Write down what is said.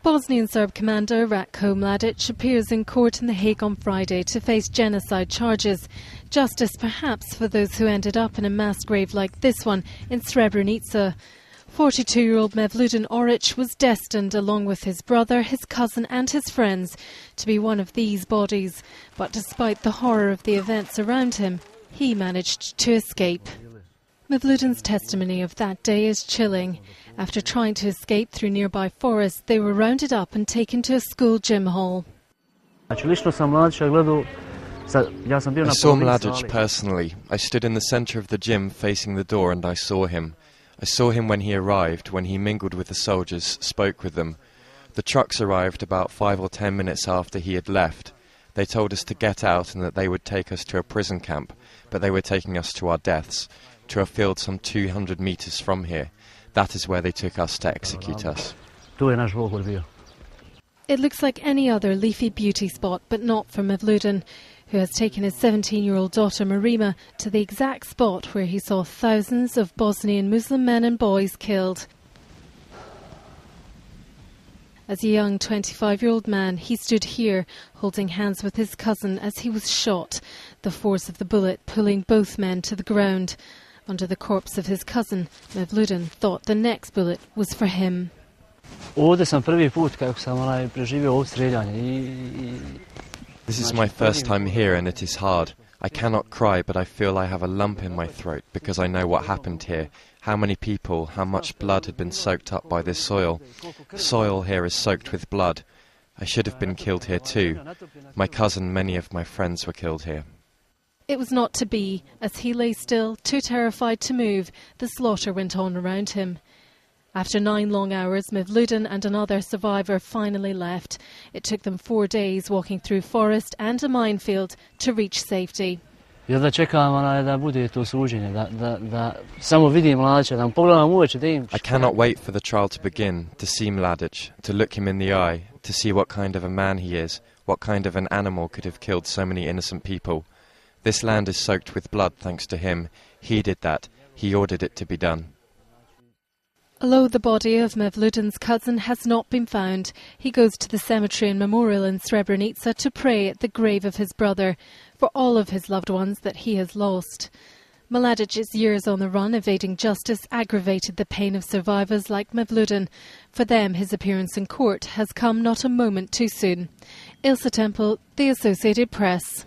Bosnian Serb commander Ratko Mladic appears in court in The Hague on Friday to face genocide charges. Justice perhaps for those who ended up in a mass grave like this one in Srebrenica. 42-year-old Mevludin Oric was destined, along with his brother, his cousin and his friends, to be one of these bodies. But despite the horror of the events around him, he managed to escape. Mevludin's testimony of that day is chilling. After trying to escape through nearby forests, they were rounded up and taken to a school gym hall. I saw Mladic personally. I stood in the centre of the gym facing the door and I saw him. I saw him when he arrived, when he mingled with the soldiers, spoke with them. The trucks arrived about 5 or 10 minutes after he had left. They told us to get out and that they would take us to a prison camp, but they were taking us to our deaths, to a field some 200 metres from here. That is where they took us to execute us. It looks like any other leafy beauty spot, but not for Mevludin, who has taken his 17-year-old daughter Marima to the exact spot where he saw thousands of Bosnian Muslim men and boys killed. As a young 25-year-old man, he stood here, holding hands with his cousin as he was shot, the force of the bullet pulling both men to the ground. Under the corpse of his cousin, Mevludin thought the next bullet was for him. This is my first time here and it is hard. I cannot cry, but I feel I have a lump in my throat because I know what happened here. How many people, how much blood had been soaked up by this soil. The soil here is soaked with blood. I should have been killed here too. My cousin, many of my friends were killed here. It was not to be. As he lay still, too terrified to move, the slaughter went on around him. After 9 long hours, Mevludin and another survivor finally left. It took them 4 days walking through forest and a minefield to reach safety. I cannot wait for the trial to begin, to see Mladic, to look him in the eye, to see what kind of a man he is, what kind of an animal could have killed so many innocent people. This land is soaked with blood thanks to him. He did that. He ordered it to be done. Although the body of Mevludin's cousin has not been found, he goes to the cemetery and memorial in Srebrenica to pray at the grave of his brother for all of his loved ones that he has lost. Mladic's years on the run evading justice aggravated the pain of survivors like Mevludin. For them, his appearance in court has come not a moment too soon. Ilse Temple, The Associated Press.